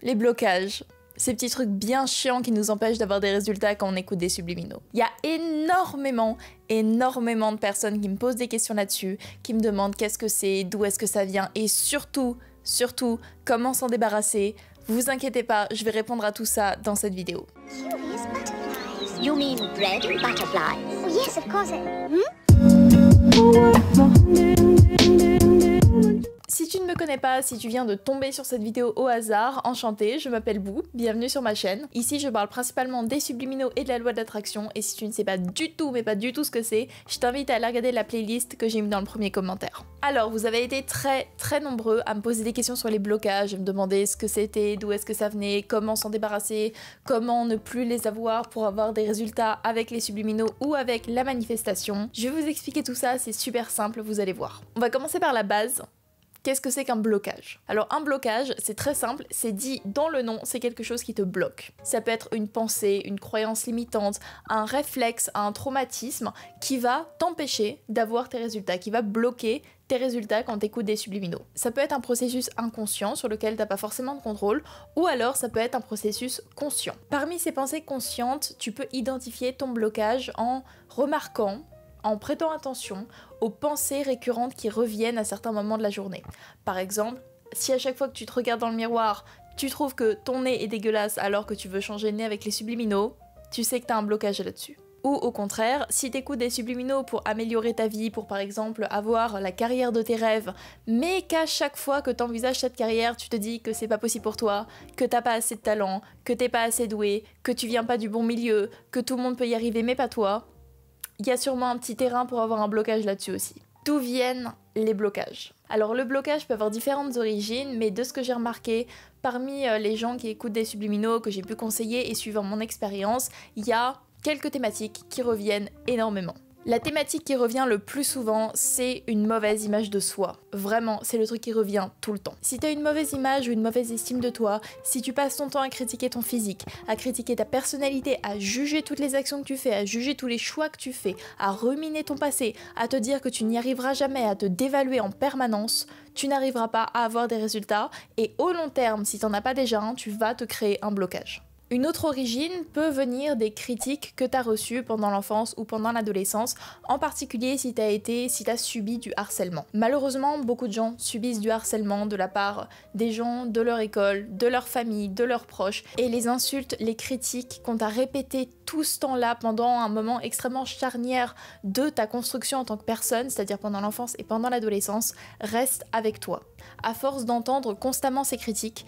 les blocages. Ces petits trucs bien chiants qui nous empêchent d'avoir des résultats quand on écoute des subliminaux. Il y a énormément de personnes qui me posent des questions là-dessus, qui me demandent qu'est-ce que c'est, d'où est-ce que ça vient, et surtout, comment s'en débarrasser. Vous inquiétez pas, je vais répondre à tout ça dans cette vidéo. Curious butterflies. You mean bread and butterflies? Oh yes, of course. Si tu ne me connais pas, si tu viens de tomber sur cette vidéo au hasard, enchantée, je m'appelle Boo, bienvenue sur ma chaîne. Ici je parle principalement des subliminaux et de la loi d'attraction, et si tu ne sais pas du tout, mais pas du tout ce que c'est, je t'invite à aller regarder la playlist que j'ai mis dans le premier commentaire. Alors vous avez été très nombreux à me poser des questions sur les blocages, à me demander ce que c'était, d'où est-ce que ça venait, comment s'en débarrasser, comment ne plus les avoir pour avoir des résultats avec les subliminaux ou avec la manifestation. Je vais vous expliquer tout ça, c'est super simple, vous allez voir. On va commencer par la base. Qu'est-ce que c'est qu'un blocage? Alors un blocage, c'est très simple, c'est dit dans le nom, c'est quelque chose qui te bloque. Ça peut être une pensée, une croyance limitante, un réflexe, un traumatisme qui va t'empêcher d'avoir tes résultats, qui va bloquer tes résultats quand tu écoutes des subliminaux. Ça peut être un processus inconscient sur lequel t'as pas forcément de contrôle, ou alors ça peut être un processus conscient. Parmi ces pensées conscientes, tu peux identifier ton blocage en remarquant, en prêtant attention aux pensées récurrentes qui reviennent à certains moments de la journée. Par exemple, si à chaque fois que tu te regardes dans le miroir, tu trouves que ton nez est dégueulasse alors que tu veux changer de nez avec les subliminaux, tu sais que tu as un blocage là-dessus. Ou au contraire, si tu écoutes des subliminaux pour améliorer ta vie, pour par exemple avoir la carrière de tes rêves, mais qu'à chaque fois que tu envisages cette carrière, tu te dis que c'est pas possible pour toi, que t'as pas assez de talent, que t'es pas assez doué, que tu viens pas du bon milieu, que tout le monde peut y arriver mais pas toi, il y a sûrement un petit terrain pour avoir un blocage là-dessus aussi. D'où viennent les blocages? Alors le blocage peut avoir différentes origines, mais de ce que j'ai remarqué, parmi les gens qui écoutent des subliminaux que j'ai pu conseiller et suivant mon expérience, il y a quelques thématiques qui reviennent énormément. La thématique qui revient le plus souvent, c'est une mauvaise image de soi. Vraiment, c'est le truc qui revient tout le temps. Si t'as une mauvaise image ou une mauvaise estime de toi, si tu passes ton temps à critiquer ton physique, à critiquer ta personnalité, à juger toutes les actions que tu fais, à juger tous les choix que tu fais, à ruminer ton passé, à te dire que tu n'y arriveras jamais, à te dévaluer en permanence, tu n'arriveras pas à avoir des résultats et au long terme, si t'en as pas déjà un, tu vas te créer un blocage. Une autre origine peut venir des critiques que tu as reçues pendant l'enfance ou pendant l'adolescence, en particulier si tu as subi du harcèlement. Malheureusement, beaucoup de gens subissent du harcèlement de la part des gens de leur école, de leur famille, de leurs proches, et les insultes, les critiques qu'on t'a répétées tout ce temps-là pendant un moment extrêmement charnière de ta construction en tant que personne, c'est-à-dire pendant l'enfance et pendant l'adolescence, restent avec toi. À force d'entendre constamment ces critiques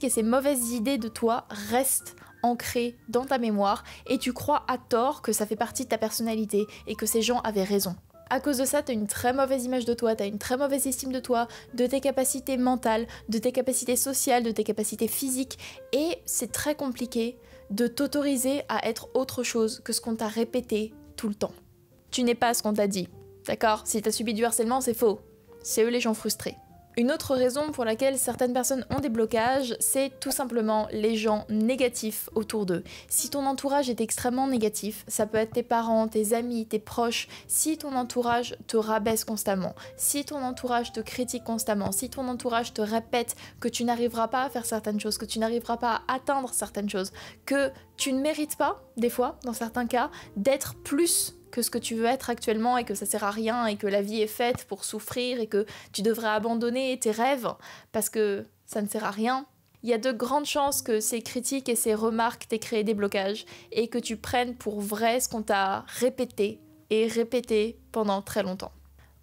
et ces mauvaises idées de toi restent ancrées dans ta mémoire et tu crois à tort que ça fait partie de ta personnalité et que ces gens avaient raison. À cause de ça, t'as une très mauvaise image de toi, t'as une très mauvaise estime de toi, de tes capacités mentales, de tes capacités sociales, de tes capacités physiques, et c'est très compliqué de t'autoriser à être autre chose que ce qu'on t'a répété tout le temps. Tu n'es pas ce qu'on t'a dit, d'accord? Si t'as subi du harcèlement, c'est faux. C'est eux les gens frustrés. Une autre raison pour laquelle certaines personnes ont des blocages, c'est tout simplement les gens négatifs autour d'eux. Si ton entourage est extrêmement négatif, ça peut être tes parents, tes amis, tes proches, si ton entourage te rabaisse constamment, si ton entourage te critique constamment, si ton entourage te répète que tu n'arriveras pas à faire certaines choses, que tu n'arriveras pas à atteindre certaines choses, que tu ne mérites pas, des fois, dans certains cas, d'être plus que ce que tu veux être actuellement et que ça sert à rien et que la vie est faite pour souffrir et que tu devrais abandonner tes rêves parce que ça ne sert à rien, il y a de grandes chances que ces critiques et ces remarques t'aient créé des blocages et que tu prennes pour vrai ce qu'on t'a répété et répété pendant très longtemps.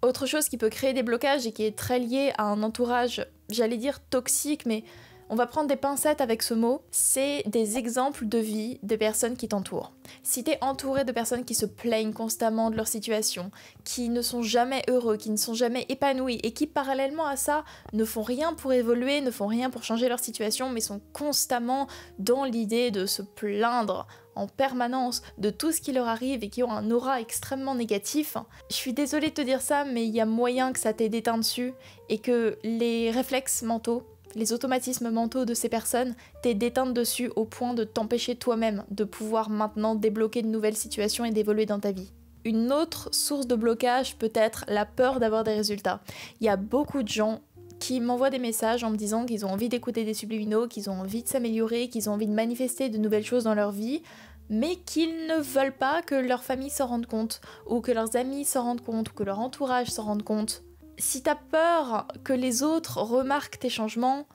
Autre chose qui peut créer des blocages et qui est très lié à un entourage, j'allais dire toxique, mais on va prendre des pincettes avec ce mot, c'est des exemples de vie des personnes qui t'entourent. Si t'es entouré de personnes qui se plaignent constamment de leur situation, qui ne sont jamais heureux, qui ne sont jamais épanouis et qui parallèlement à ça ne font rien pour évoluer, ne font rien pour changer leur situation, mais sont constamment dans l'idée de se plaindre en permanence de tout ce qui leur arrive et qui ont un aura extrêmement négatif, je suis désolée de te dire ça, mais il y a moyen que ça t'ait déteint dessus et que les réflexes mentaux, les automatismes mentaux de ces personnes t'aient déteinte dessus au point de t'empêcher toi-même de pouvoir maintenant débloquer de nouvelles situations et d'évoluer dans ta vie. Une autre source de blocage peut être la peur d'avoir des résultats. Il y a beaucoup de gens qui m'envoient des messages en me disant qu'ils ont envie d'écouter des subliminaux, qu'ils ont envie de s'améliorer, qu'ils ont envie de manifester de nouvelles choses dans leur vie, mais qu'ils ne veulent pas que leur famille s'en rende compte, ou que leurs amis s'en rendent compte, ou que leur entourage s'en rende compte. Si t'as peur que les autres remarquent tes changements,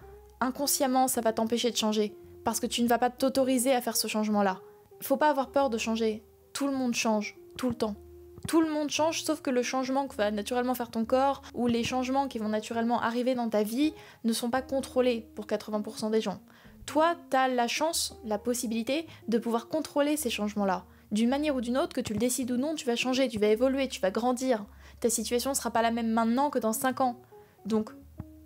inconsciemment ça va t'empêcher de changer, parce que tu ne vas pas t'autoriser à faire ce changement-là. Faut pas avoir peur de changer, tout le monde change, tout le temps. Tout le monde change, sauf que le changement que va naturellement faire ton corps, ou les changements qui vont naturellement arriver dans ta vie, ne sont pas contrôlés pour 80% des gens. Toi, t'as la chance, la possibilité de pouvoir contrôler ces changements-là. D'une manière ou d'une autre, que tu le décides ou non, tu vas changer, tu vas évoluer, tu vas grandir. Ta situation ne sera pas la même maintenant que dans 5 ans. Donc,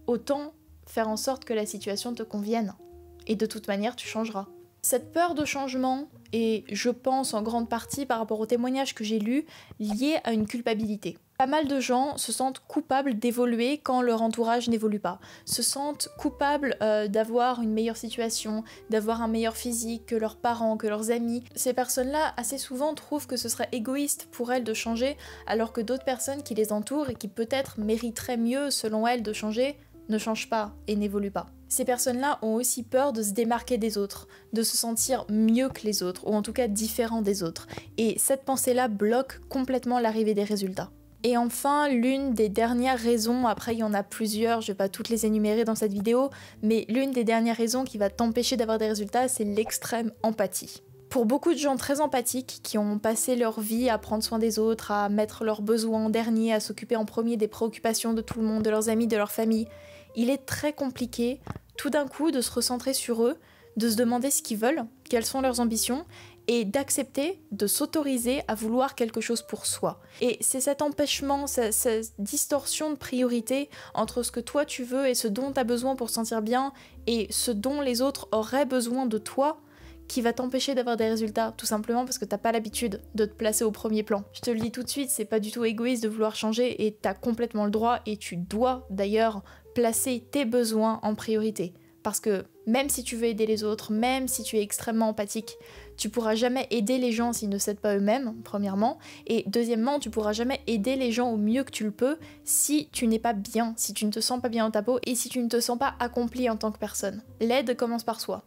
autant faire en sorte que la situation te convienne. Et de toute manière, tu changeras. Cette peur de changement est, je pense, en grande partie par rapport aux témoignages que j'ai lus, liée à une culpabilité. Pas mal de gens se sentent coupables d'évoluer quand leur entourage n'évolue pas, se sentent coupables d'avoir une meilleure situation, d'avoir un meilleur physique que leurs parents, que leurs amis. Ces personnes-là, assez souvent, trouvent que ce serait égoïste pour elles de changer, alors que d'autres personnes qui les entourent et qui peut-être mériteraient mieux, selon elles, de changer, ne changent pas et n'évoluent pas. Ces personnes-là ont aussi peur de se démarquer des autres, de se sentir mieux que les autres, ou en tout cas différent des autres. Et cette pensée-là bloque complètement l'arrivée des résultats. Et enfin, l'une des dernières raisons, après il y en a plusieurs, je vais pas toutes les énumérer dans cette vidéo, mais l'une des dernières raisons qui va t'empêcher d'avoir des résultats, c'est l'extrême empathie. Pour beaucoup de gens très empathiques, qui ont passé leur vie à prendre soin des autres, à mettre leurs besoins en dernier, à s'occuper en premier des préoccupations de tout le monde, de leurs amis, de leur famille, il est très compliqué tout d'un coup de se recentrer sur eux, de se demander ce qu'ils veulent, quelles sont leurs ambitions, et d'accepter de s'autoriser à vouloir quelque chose pour soi. Et c'est cet empêchement, cette distorsion de priorité entre ce que toi tu veux et ce dont tu as besoin pour te sentir bien et ce dont les autres auraient besoin de toi qui va t'empêcher d'avoir des résultats, tout simplement parce que t'as pas l'habitude de te placer au premier plan. Je te le dis tout de suite, c'est pas du tout égoïste de vouloir changer et t'as complètement le droit et tu dois d'ailleurs placer tes besoins en priorité. Parce que même si tu veux aider les autres, même si tu es extrêmement empathique, tu pourras jamais aider les gens s'ils ne s'aident pas eux-mêmes, premièrement. Et deuxièmement, tu pourras jamais aider les gens au mieux que tu le peux si tu n'es pas bien, si tu ne te sens pas bien dans ta peau et si tu ne te sens pas accompli en tant que personne. L'aide commence par soi.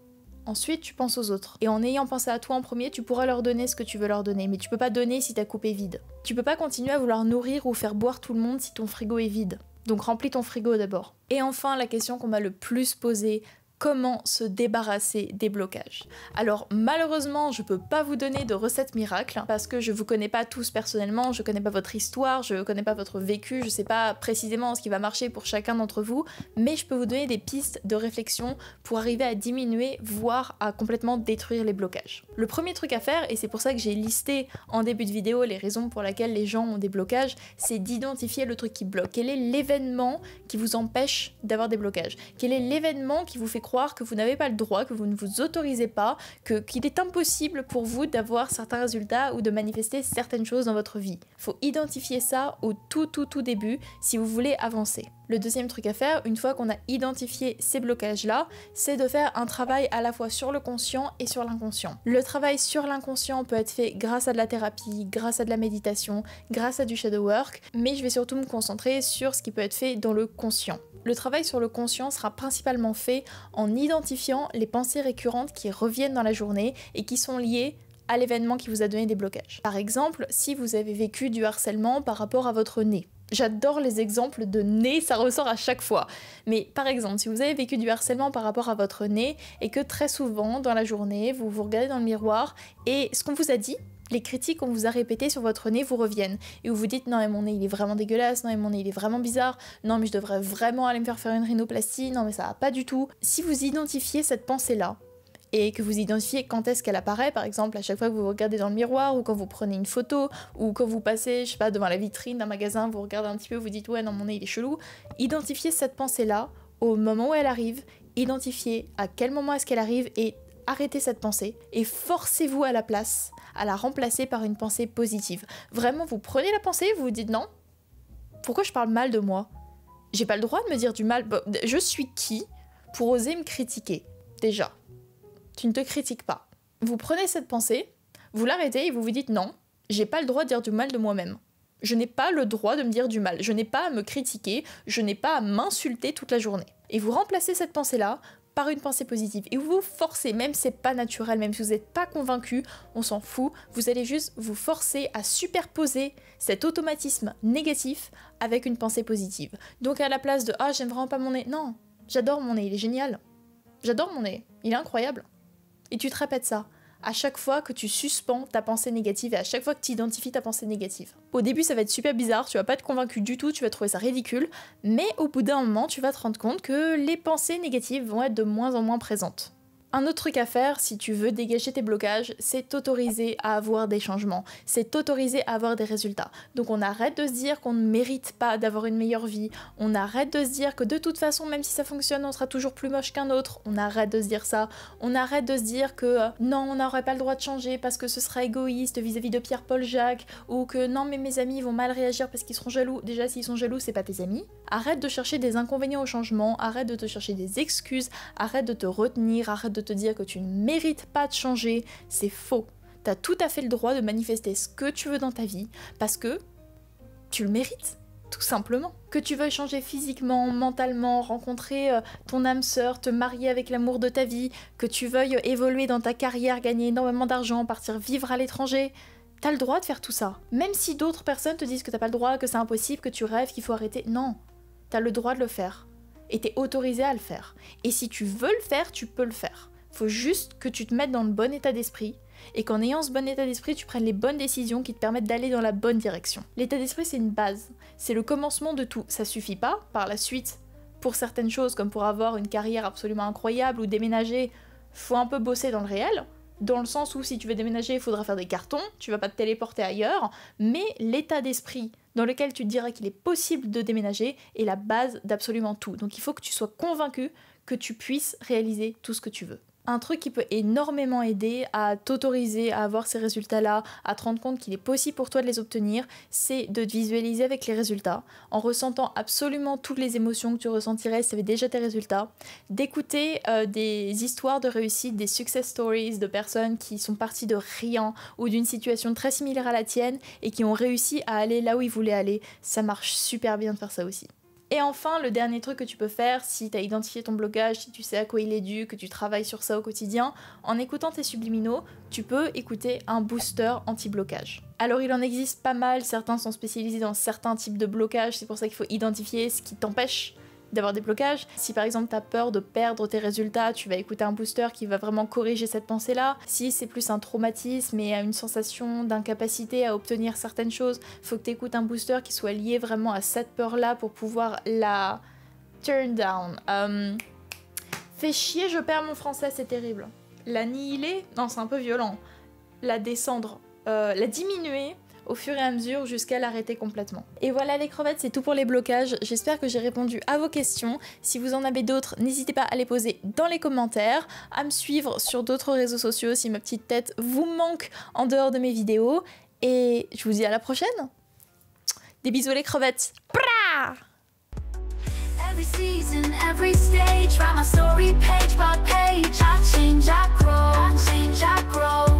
Ensuite, tu penses aux autres. Et en ayant pensé à toi en premier, tu pourras leur donner ce que tu veux leur donner. Mais tu peux pas donner si ta coupe est vide. Tu peux pas continuer à vouloir nourrir ou faire boire tout le monde si ton frigo est vide. Donc remplis ton frigo d'abord. Et enfin, la question qu'on m'a le plus posée, comment se débarrasser des blocages? Alors malheureusement, je peux pas vous donner de recette miracle parce que je vous connais pas tous personnellement, je connais pas votre histoire, je connais pas votre vécu, je sais pas précisément ce qui va marcher pour chacun d'entre vous, mais je peux vous donner des pistes de réflexion pour arriver à diminuer, voire à complètement détruire les blocages. Le premier truc à faire, et c'est pour ça que j'ai listé en début de vidéo les raisons pour lesquelles les gens ont des blocages, c'est d'identifier le truc qui bloque. Quel est l'événement qui vous empêche d'avoir des blocages? Quel est l'événement qui vous fait croire que vous n'avez pas le droit, que vous ne vous autorisez pas, qu'il est impossible pour vous d'avoir certains résultats ou de manifester certaines choses dans votre vie. Faut identifier ça au tout début si vous voulez avancer. Le deuxième truc à faire, une fois qu'on a identifié ces blocages-là, c'est de faire un travail à la fois sur le conscient et sur l'inconscient. Le travail sur l'inconscient peut être fait grâce à de la thérapie, grâce à de la méditation, grâce à du shadow work, mais je vais surtout me concentrer sur ce qui peut être fait dans le conscient. Le travail sur le conscient sera principalement fait en identifiant les pensées récurrentes qui reviennent dans la journée et qui sont liées à l'événement qui vous a donné des blocages. Par exemple, si vous avez vécu du harcèlement par rapport à votre nez. J'adore les exemples de nez, ça ressort à chaque fois. Mais par exemple, si vous avez vécu du harcèlement par rapport à votre nez et que très souvent dans la journée, vous vous regardez dans le miroir et ce qu'on vous a dit, les critiques qu'on vous a répétées sur votre nez vous reviennent et vous vous dites non mais mon nez il est vraiment dégueulasse, non mais mon nez il est vraiment bizarre, non mais je devrais vraiment aller me faire une rhinoplastie, non mais ça va pas du tout. Si vous identifiez cette pensée là et que vous identifiez quand est-ce qu'elle apparaît, par exemple à chaque fois que vous vous regardez dans le miroir ou quand vous prenez une photo ou quand vous passez, je sais pas, devant la vitrine d'un magasin, vous regardez un petit peu, vous dites ouais non mon nez il est chelou, identifiez cette pensée là au moment où elle arrive, identifiez à quel moment est-ce qu'elle arrive et arrêtez cette pensée et forcez-vous à la place à la remplacer par une pensée positive. Vraiment, vous prenez la pensée, vous vous dites non, pourquoi je parle mal de moi? J'ai pas le droit de me dire du mal. Je suis qui pour oser me critiquer? Déjà, tu ne te critiques pas. Vous prenez cette pensée, vous l'arrêtez et vous vous dites non, j'ai pas le droit de dire du mal de moi-même. Je n'ai pas le droit de me dire du mal, je n'ai pas à me critiquer, je n'ai pas à m'insulter toute la journée. Et vous remplacez cette pensée-là par une pensée positive. Et vous vous forcez, même si c'est pas naturel, même si vous n'êtes pas convaincu, on s'en fout, vous allez juste vous forcer à superposer cet automatisme négatif avec une pensée positive. Donc à la place de « Ah, j'aime vraiment pas mon nez », non, j'adore mon nez, il est génial. J'adore mon nez, il est incroyable. Et tu te répètes ça à chaque fois que tu suspends ta pensée négative et à chaque fois que tu identifies ta pensée négative. Au début, ça va être super bizarre, tu vas pas être convaincu du tout, tu vas trouver ça ridicule, mais au bout d'un moment, tu vas te rendre compte que les pensées négatives vont être de moins en moins présentes. Un autre truc à faire, si tu veux dégager tes blocages, c'est t'autoriser à avoir des changements, c'est t'autoriser à avoir des résultats. Donc on arrête de se dire qu'on ne mérite pas d'avoir une meilleure vie, on arrête de se dire que de toute façon, même si ça fonctionne, on sera toujours plus moche qu'un autre, on arrête de se dire ça, on arrête de se dire que non, on n'aurait pas le droit de changer parce que ce serait égoïste vis-à-vis de Pierre-Paul Jacques, ou que non, mais mes amis vont mal réagir parce qu'ils seront jaloux. Déjà, s'ils sont jaloux, c'est pas tes amis. Arrête de chercher des inconvénients au changement, arrête de te chercher des excuses, arrête de te retenir, arrête de te dire que tu ne mérites pas de changer, c'est faux. T'as tout à fait le droit de manifester ce que tu veux dans ta vie, parce que tu le mérites, tout simplement. Que tu veuilles changer physiquement, mentalement, rencontrer ton âme sœur, te marier avec l'amour de ta vie, que tu veuilles évoluer dans ta carrière, gagner énormément d'argent, partir vivre à l'étranger, t'as le droit de faire tout ça. Même si d'autres personnes te disent que t'as pas le droit, que c'est impossible, que tu rêves, qu'il faut arrêter, non, t'as le droit de le faire. Et t'es autorisé à le faire. Et si tu veux le faire, tu peux le faire. Faut juste que tu te mettes dans le bon état d'esprit et qu'en ayant ce bon état d'esprit, tu prennes les bonnes décisions qui te permettent d'aller dans la bonne direction. L'état d'esprit, c'est une base, c'est le commencement de tout. Ça suffit pas, par la suite, pour certaines choses, comme pour avoir une carrière absolument incroyable ou déménager, faut un peu bosser dans le réel, dans le sens où si tu veux déménager, il faudra faire des cartons, tu vas pas te téléporter ailleurs, mais l'état d'esprit dans lequel tu te diras qu'il est possible de déménager est la base d'absolument tout. Donc il faut que tu sois convaincu que tu puisses réaliser tout ce que tu veux. Un truc qui peut énormément aider à t'autoriser à avoir ces résultats-là, à te rendre compte qu'il est possible pour toi de les obtenir, c'est de te visualiser avec les résultats, en ressentant absolument toutes les émotions que tu ressentirais si tu avais déjà tes résultats, d'écouter des histoires de réussite, des success stories de personnes qui sont parties de rien ou d'une situation très similaire à la tienne et qui ont réussi à aller là où ils voulaient aller. Ça marche super bien de faire ça aussi. Et enfin, le dernier truc que tu peux faire, si tu as identifié ton blocage, si tu sais à quoi il est dû, que tu travailles sur ça au quotidien, en écoutant tes subliminaux, tu peux écouter un booster anti-blocage. Alors il en existe pas mal, certains sont spécialisés dans certains types de blocages, c'est pour ça qu'il faut identifier ce qui t'empêche d'avoir des blocages. Si par exemple t'as peur de perdre tes résultats, tu vas écouter un booster qui va vraiment corriger cette pensée-là. Si c'est plus un traumatisme et une sensation d'incapacité à obtenir certaines choses, faut que t'écoutes un booster qui soit lié vraiment à cette peur-là pour pouvoir la turn down. Fais chier, je perds mon français, c'est terrible. L'annihiler? Non, c'est un peu violent. La descendre, la diminuer au fur et à mesure jusqu'à l'arrêter complètement. Et voilà les crevettes, c'est tout pour les blocages. J'espère que j'ai répondu à vos questions. Si vous en avez d'autres, n'hésitez pas à les poser dans les commentaires, à me suivre sur d'autres réseaux sociaux si ma petite tête vous manque en dehors de mes vidéos. Et je vous dis à la prochaine. Des bisous les crevettes. Prah! Every season, every stage, write my story page by page. I change, I grow, I change, I grow.